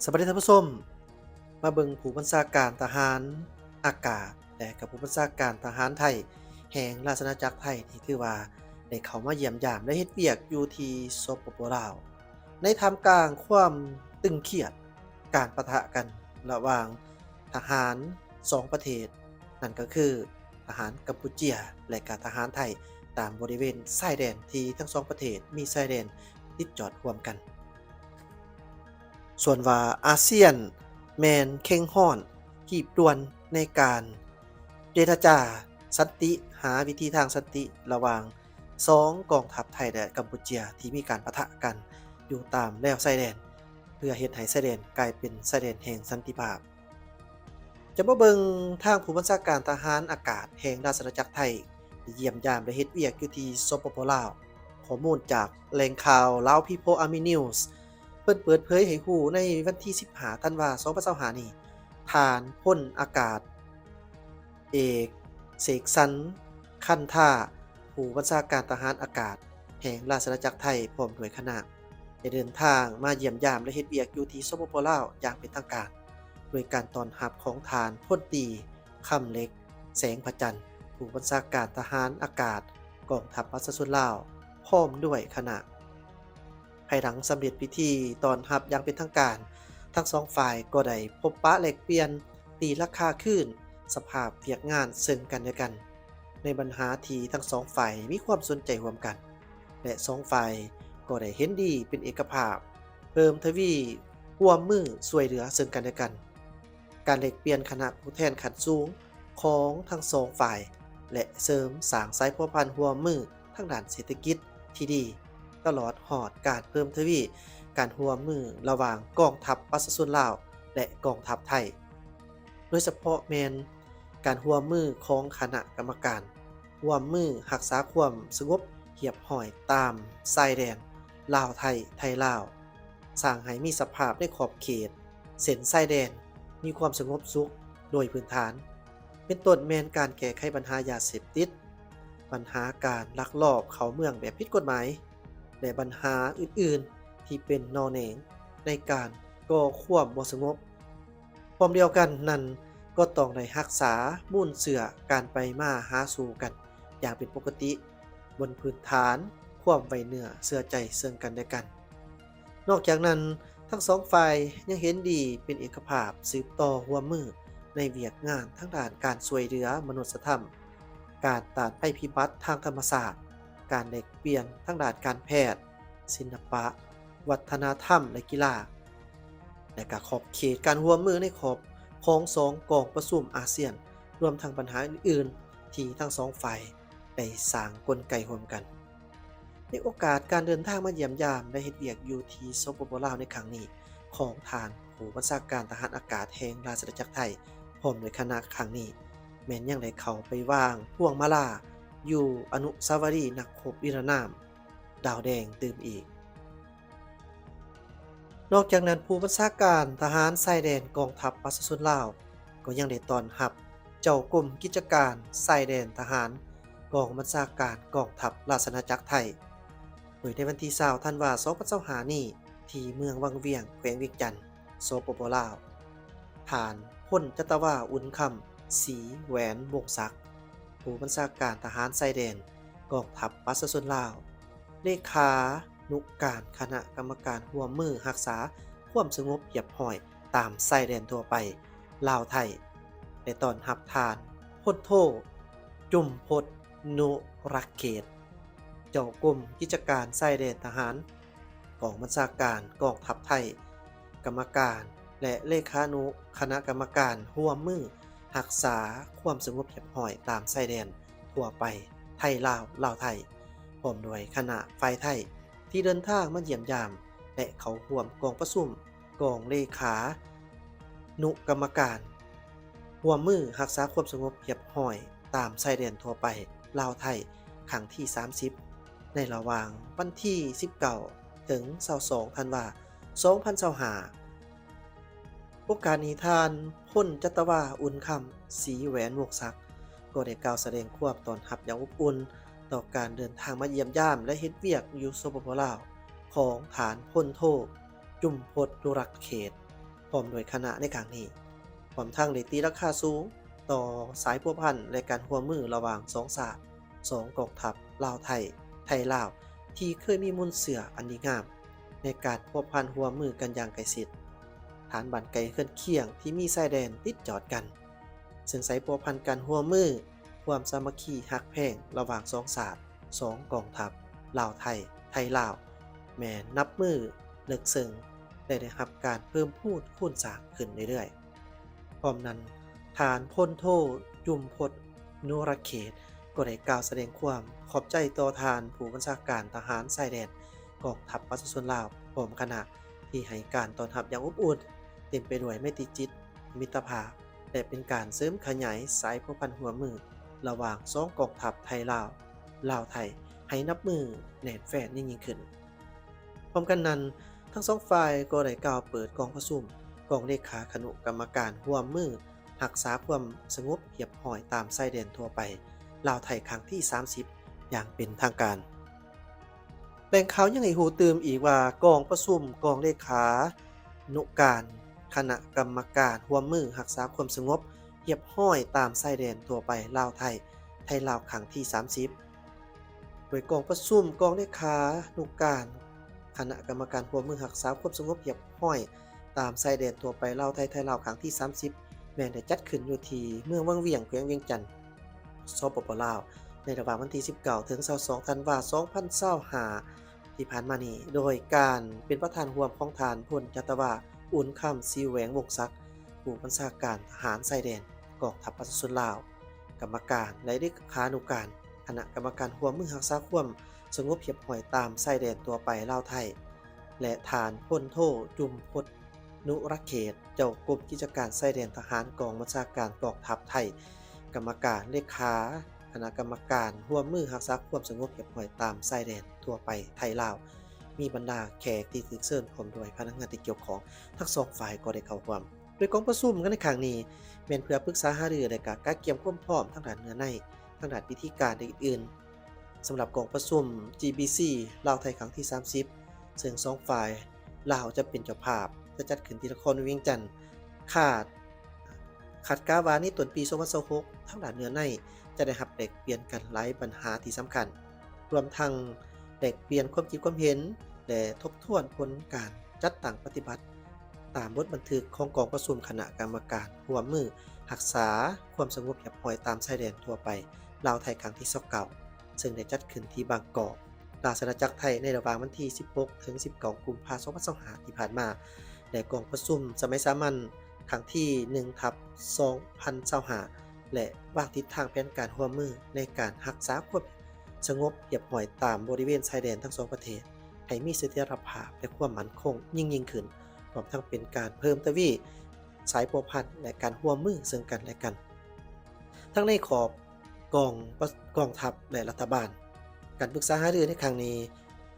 สวัสดีท่านผู้ชมมาเบิ่งผู้บัญชาการทหารอากาศและกับผู้บัญชาการทหารไทยแห่งราชอาณาจักรไทยที่ถือว่าได้เข้ามาเยี่ยมยามและเฮ็ดเวียกอยู่ที่สปปลาวในท่ามกลางความตึงเครียดการปะทะกันระหว่างทหาร2ประเทศนั่นก็คือทหารกัมพูเชียและก็ทหารไทยตามบริเวณชายแดนที่ทั้ง2ประเทศมีชายแดนติดจอดร่วมกัน ส่วนว่าอาเซียนแมนเข่งฮ้อนขีบด่วนในการเจรจาสันติหาวิธีทางสันติระหว่าง2กองทัพไทยและกัมพูเชียที่มีการปะทะกันอยู่ตามแนวชายแดนเพื่อเฮ็ดให้ชายแดนกลายเป็นชายแดนแห่งสันติภาพจะมาเบิ่งทางผู้บัญชาการทหารอากาศแห่งราชอาณาจักรไทยเยี่ยมยามและเฮ็ดเวียกอยู่ที่สปปลาวข้อมูลจากแหล่งข่าว Lao People Army News เพิ่นเปิดเผยให้ฮู้ในวันที่15ธันวาคม2025นี้ฐานพลอากาศเอกเสกสรรคันธาผู้บัญชาการทหารอากาศแห่งราชอาณาจักรไทยพร้อมด้วยคณะได้เดินทางมาเยี่ยมยามและเฮ็ดเวียกอยู่ที่สปปลาวอย่างเป็นทางการโดยการต้อนรับของฐานพลตรีคำเล็กแสงพระจันทร์ผู้บัญชาการทหารอากาศกองทัพประชาชนลาวพร้อมด้วยคณะ ภายหลังสำเร็จพิธีต้อนรับอย่างเป็นทางการทั้งสองฝ่ายก็ได้พบปะแลกเปลี่ยนตีราคาขึ้นสภาพเวียกงานซึ่งกันและกันในปัญหาที่ทั้งสองฝ่ายมีความสนใจร่วมกันและสองฝ่ายก็ได้เห็นดีเป็นเอกภาพเพิ่มทวีร่วมมือช่วยเหลือซึ่งกันและกันการแลกเปลี่ยนคณะผู้แทนขั้นสูงของทั้งสองฝ่ายและเสริมสร้างสายพัวพันธ์ร่วมมือทางด้านเศรษฐกิจที่ดี ตลอดหอดการเพิ่มทวีการร่วมมือระหว่างกองทัพประชาชนลาวและกองทัพไทยโดยเฉพาะแมนการร่วมมือของคณะกรรมการร่วมมือรักษาความสงบเรียบร้อยตามชายแดนลาวไทยไทยลาวสร้างให้มีสภาพในขอบเขตเส้นชายแดนมีความสงบสุขโดยพื้นฐานเป็นต้นแมนการแก้ไขปัญหายาเสพติดปัญหาการลักลอบเข้าเมืองแบบผิดกฎหมายและปัญหาอื่นๆที่เป็นนอแหนงในการก่อความบ่สงบพร้อมเดียวกันนั้นก็ต้องได้รักษามูลเสือการไปมาหาสู่กันอย่างเป็นปกติบนพื้นฐานความไว้เนื้อเชื่อใจซึ่งกันและกันนอกจากนั้นทั้งสองฝ่ายยังเห็นดีเป็นเอกภาพสืบต่อร่วมมือในเวียกงานทั้งด้านการช่วยเหลือมนุษยธรรมการต้านภัยพิบัติทางธรรมศาสตร์การแลกเปลี่ยนทั้งด้านการแพทย์ศิลปะวัฒนธรรมและกีฬาและก็ขอบเขตการร่วมมือในขอบของ2กองประชุมอาเซียนรวมทั้งปัญหาอื่นๆที่ทั้งสองฝ่ายได้สร้างกลไกร่วมกันในโอกาสการเดินทางมาเยี่ยมยามและเฮ็ดเวียกอยู่ที่สปปลาวในครั้งนี้ของทานผู้บัญชาการทหารอากาศแห่งราชอาณาจักรไทยพร้อมด้วยคณะครั้งนี้แม้นยังได้เข้าไปวางพวงมาลาอยู่อนุสาวรีย์นักรบนิรนามดาวแดงตื่มอีกนอกจากนั้นผู้บัญชาการทหารชายแดนกองทัพประชาชนลาวก็ยังได้ต้อนรับเจ้ากรมกิจการชายแดนทหารกองบัญชาการกองทัพราชอาณาจักรไทยโดยในวันที่20ธันวาคม2025นี้ที่เมืองวังเวียงแขวงเวียงจันทน์สปปลาวฐานพลจัตวาอุ่นคำศรีแหวนวงศักดิ์ผู้บัญชาการทหารชายแดนกองทัพประชาชนลาวเลขานุการคณะกรรมการร่วมมือรักษาความสงบเรียบร้อยตามชายแดนทั่วไปลาวไทยได้ต้อนรับทานพลโทจุมพลนุรักเขตเจ้ากรมกิจการชายแดนทหารกองบัญชาการกองทัพไทยกรรมการและเลขานุคณะกรรมการร่วมมือรักษาความสงบเรียบร้อยตามชายแดนทั่วไปไทยลาวลาวไทยพร้อมด้วยคณะฝ่ายไทยที่เดินทางมาเยี่ยมยามและเข้าร่วมกองประชุมกองเลขานุกรรมการร่วมมือรักษาความสงบเรียบร้อยตามชายแดนทั่วไปลาวไทยครั้งที่30ในระหว่างวันที่19ถึง22ธันวาคม2025โอกาสนี้ทานพลจัตวาอุ่นคำศรีแหวนวงศักดิ์ก็ได้กล่าวแสดงความต้อนรับอย่างอบอุ่นต่อการเดินทางมาเยี่ยมยามและเฮ็ดเวียกอยู่สปปลาวของฐานพลโทจุมพลดุรักเขต พร้อมด้วยคณะในครั้งนี้พร้อมทั้งได้ตีราคาสูงต่อสายพัวพันและการร่วมมือระหว่างสองศาสตร์สองกองทัพลาวไทยไทยลาวที่เคยมีมนต์เสืออันดีงามในการพัวพันร่วมมือกันอย่างใกล้ชิดฐานบ้านไกลเคลื่อนเคียงที่มีชายแดนติดจอดกันซึ่งสายพัวพันการร่วมมือความสามัคคีฮักแพงระหว่างสองศาสตร์สองกองทัพลาวไทยไทยลาวแม้นับมือเลิกซึ้งได้รับการเพิ่มพูนคูณสร้างขึ้นเรื่อยๆพร้อมนั้นฐานพลโทจุมพลนุรเขตก็ได้กล่าวแสดงความขอบใจต่อทานผู้บัญชาการทหารชายแดนกองทัพประชาชนลาวพร้อมคณะที่ให้การต้อนรับอย่างอบอุ่นเต็มไปด้วยไมตรีจิตมิตรภาพและเป็นการเสริมขยายสายพัวพันหัวมือระหว่างสองกองทัพไทยลาวลาวไทยให้นับมือแน่นแฟ้นยิ่งขึ้นพร้อมกันนั้นทั้งสองฝ่ายก็ได้กล่าวเปิดกองประชุมกองเลขาคณะกรรมการร่วมมือรักษาความสงบเรียบร้อยตามชายแดนทั่วไปลาวไทยครั้งที่30อย่างเป็นทางการแหล่งข่าวยังให้หูตื่มอีกว่ากองประชุมกองเลขานุการคณะกรรมการร่วมมือรักษาความสงบเรียบร้อยตามชายแดนทั่วไปลาวไทยไทยลาวครั้งที่30โดยกองประชุมกองเลขานุการคณะกรรมการร่วมมือรักษาความสงบเรียบร้อยตามชายแดนทั่วไปลาวไทยไทยลาวครั้งที่30แม้นได้จัดขึ้นอยู่ที่เมืองวังเวียงแขวงเวียงจันทน์สปปลาวในระหว่างวันที่19ถึง22ธันวาคม2025ที่ผ่านมานี้โดยการเป็นประธานร่วมของทานพลจัตวาอุ่นคำซีแหวงวงศักดิ์ผู้บัญชาการทหารชายแดนกองทัพประชาชนลาวกรรมการและเลขานุการคณะกรรมการร่วมมือรักษาความสงบเรียบร้อยตามชายแดนทั่วไปลาวไทยและฐานพลโทจุมพลนุรเขตเจ้ากรมกิจการชายแดนทหารกองบัญชาการกองทัพไทยกรรมการเลขาคณะกรรมการร่วมมือรักษาความสงบเรียบร้อยตามชายแดนทั่วไปไทยลาวมีบรรดาแขกที่ถูกเชิญพร้อมด้วยพนักงานที่เกี่ยวข้องทั้งสองฝ่ายก็ได้เข้าร่วมโดยกองประชุมกันในครั้งนี้เป็นเพื่อปรึกษาหารือและการเตรียมความพร้อมทางด้านเนื้อในทางด้านวิธีการอื่นๆสำหรับกองประชุม GBC ลาวไทยครั้งที่30ซึ่งสองฝ่ายลาวจะเป็นเจ้าภาพจะจัดขึ้นที่นครเวียงจันทน์คาดการณ์ว่าในต้นปี2026ทางด้านเนื้อในจะได้รับแลกเปลี่ยนกันหลายปัญหาที่สำคัญรวมทั้งแลกเปลี่ยนความคิดความเห็นและทบทวนผลการจัดตั้งปฏิบัติตามบทบันทึกของกองประชุมคณะกรรมการร่วมมือรักษาความสงบเรียบร้อยตามชายแดนทั่วไปลาวไทยครั้งที่29ซึ่งได้จัดขึ้นที่บางกอกราชอาณาจักรไทยในระหว่างวันที่16ถึง19กุมภาพันธ์2025ที่ผ่านมาและกองประชุมสมัยสามัญครั้งที่1/2025และวางทิศทางแผนการร่วมมือในการรักษาความสงบเรียบร้อยตามบริเวณชายแดนทั้งสองประเทศให้มีเสถียรภาพและความมั่นคงยิ่งขึ้นพร้อมทั้งเป็นการเพิ่มทวีสายพัวพันและการร่วมมือซึ่งกันและกันทั้งในขอบกองทัพและรัฐบาลการปรึกษาหารือในครั้งนี้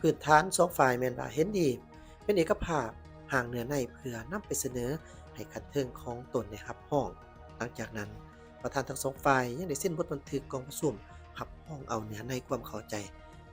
พื้นฐานสองฝ่ายแม่นว่าเห็นดีเป็นเอกภาพห่างเหนือในเพื่อนำไปเสนอให้คันเทิงของตนได้รับห้องหลังจากนั้นประธานทั้งสองฝ่ายยังได้เซ็นบทบันทึกกองประชุมรับห้องเอาเนื้อในความเข้าใจ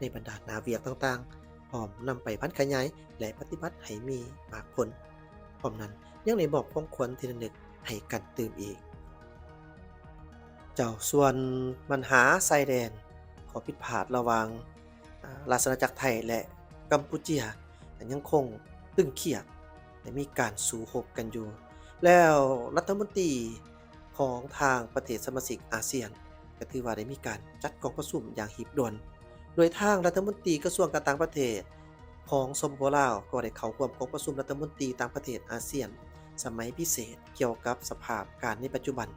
ในบรรดาหน้าเวียกต่างๆพร้อมนำไปพัฒนาขยายและปฏิบัติให้มีมากผลพร้อมนั้นยังได้บอกของควรที่ระลึกให้กันตื่มอีกเจ้าส่วนปัญหาชายแดนขอผิดพลาดระหว่างราชอาณาจักรไทยและกัมพูชายังคงตึงเครียดและมีการสู้รบกันอยู่แล้วรัฐมนตรีของทางประเทศสมาชิกอาเซียนก็ถือว่าได้มีการจัดกองประชุมอย่างหีบด่วนโดยทางรัฐมนตรีกระทรวงการต่างประเทศของสปปลาวก็ได้เข้าร่วมกองประชุมรัฐมนตรีต่างประเทศอาเซียนสมัยพิเศษเกี่ยวกับสภาพการในปัจจุบัน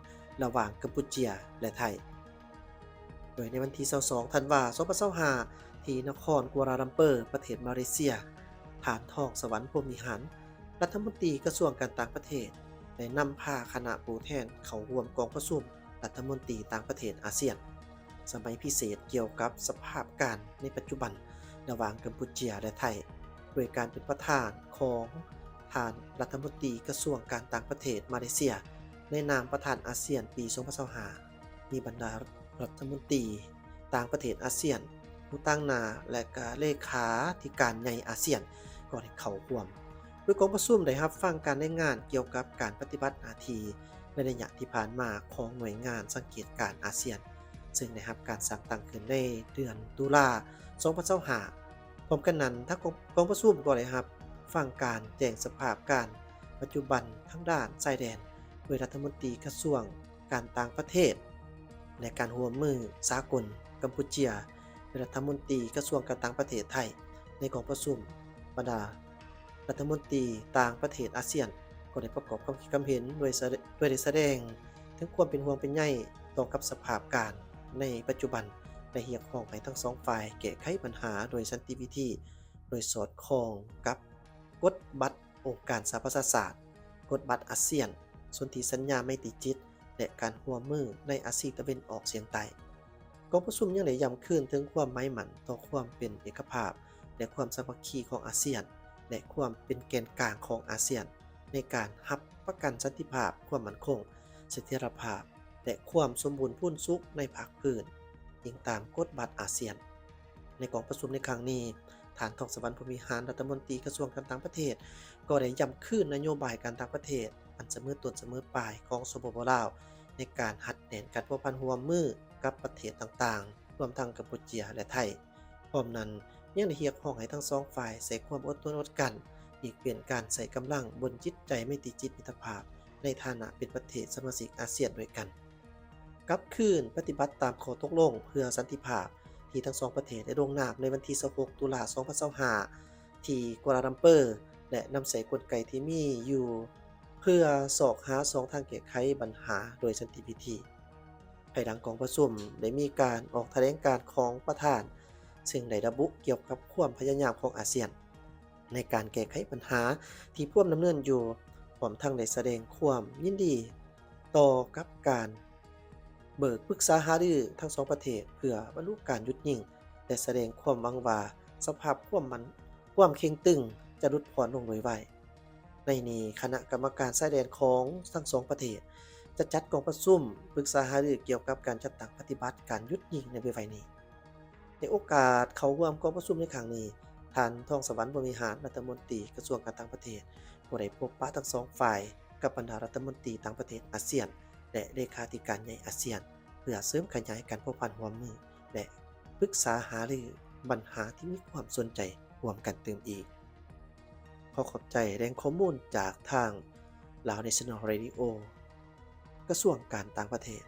ระหว่างกัมพูชาและไทยโดยในวันที่22ธันวาคม2025ที่นครกัวลาลัมเปอร์ประเทศมาเลเซียฐานทองสวรรค์พรหมวิหารรัฐมนตรีกระทรวงการต่างประเทศได้นำพาคณะผู้แทนเข้าร่วมกองประชุมรัฐมนตรีต่างประเทศอาเซียนสมัยพิเศษเกี่ยวกับสภาพการในปัจจุบันระหว่างกัมพูชาและไทยโดยการเป็นประธานของท่านรัฐมนตรีกระทรวงการต่างประเทศมาเลเซียในนามประธานอาเซียนปี2025มีบรรดารัฐมนตรีต่างประเทศอาเซียนผู้ตั้งหน้าและก็เลขาธิการใหญ่อาเซียนก็ได้เข้าร่วมโด ยกองประชุมได้รับฟังการรายงานเกี่ยวกับการปฏิบัติหน้าที่ในระยะที่ผ่านมาของหน่วยงานสังเกตการณ์อาเซียนซึ่งได้รับการสร้างตั้งขึ้นในเดือนตุลา2025พร้อมกันนั้นทั้งกองประชุมก็ได้รับฟังการแจ้งสภาพการปัจจุบันทั้งด้านชายแดนโดยรัฐมนตรีกระทรวงการต่างประเทศและการร่วมมือสากลกัมพูเชียและรัฐมนตรีกระทรวงการต่างประเทศไทยในกองประชุมบรรดารัฐมนตรีต่างประเทศอาเซียนก็ได้ประกอบความคิดความเห็นโดยได้แสดงถึงความเป็นห่วงเป็นใยต่อกับสภาพการในปัจจุบันและเรียกร้องให้ทั้งสองฝ่ายแก้ไขปัญหาโดยสันติวิธีโดยสอดคล้องกับกฎบัตรองค์การสหประชาชาติกฎบัตรอาเซียนสนธิสัญญาไมตรีจิตและการร่วมมือในอาเซียนตะวันออกเฉียงใต้กองประชุมยังได้ย้ำคืนถึงความหมายมั่นต่อความเป็นเอกภาพและความสามัคคีของอาเซียนและความเป็นแกนกลางของอาเซียนในการรับประกันสันติภาพความมั่นคงเสถียรภาพและความสมบูรณ์พูนสุขในภาคพื้นอิงตามกฎบัตรอาเซียนในกองประชุมในครั้งนี้ฐานทองสวรรค์พรหมิหารรัฐมนตรีกระทรวงการต่างประเทศก็ได้ย้ำคืนนโยบายการต่างประเทศอันเสมอต้นเสมอปลายของสปปลาวในการหัดแหนการพัวพันร่วมมือกับประเทศต่างๆรวมทั้งกัมพูชาและไทยพร้อมนั้นยังได้เรียกร้องให้ทั้งสองฝ่ายใส่ความอดทนอดกลั้นหลีกเลี่ยงการใส่กำลังบนจิตใจไม่ติดจิตมิตรภาพในฐานะเป็นประเทศสมาชิกอาเซียนด้วยกันกลับคืนปฏิบัติตามข้อตกลงเพื่อสันติภาพที่ทั้งสองประเทศได้ลงนามในวันที่26ตุลา2025ที่กัวลาลัมเปอร์และนำใส่กลไกที่มีอยู่เพื่อสอกหาสองทางแก้ไขปัญหาโดยสันติวิธีภายหลังกองประชุมได้มีการออกแถลงการณ์ของประธานซึ่งได้ระบุเกี่ยวกับความพยายามของอาเซียนในการแก้ไขปัญหาที่ร่วมดำเนินอยู่พร้อมทั้งได้แสดงความยินดีต่อกับการเบิกปรึกษาหารือทั้งสองประเทศเพื่อบรรลุการหยุดยิงและแสดงความหวังว่าสภาพความเข่งตึงจะลดผ่อนลงโดยไวในนี้คณะกรรมการชายแดนของทั้งสองประเทศจะจัดกองประชุมปรึกษาหารือเกี่ยวกับการจัดตั้งปฏิบัติการหยุดยิงในไวนี้ในโอกาสเข้าร่วมกองประชุมในครั้งนี้ท่านทองสวรรค์บริหารรัฐมนตรีกระทรวงการต่างประเทศก็ได้พบปะทั้งสองฝ่ายกับบรรดารัฐมนตรีต่างประเทศอาเซียนและเลขาธิการใหญ่อาเซียนเพื่อเสริมขยายการพัวพันร่วมมือและปรึกษาหารือปัญหาที่มีความสนใจร่วมกันเติมอีกขอขอบใจแหล่งข้อมูลจากทางลาว National Radio กระทรวงการต่างประเทศ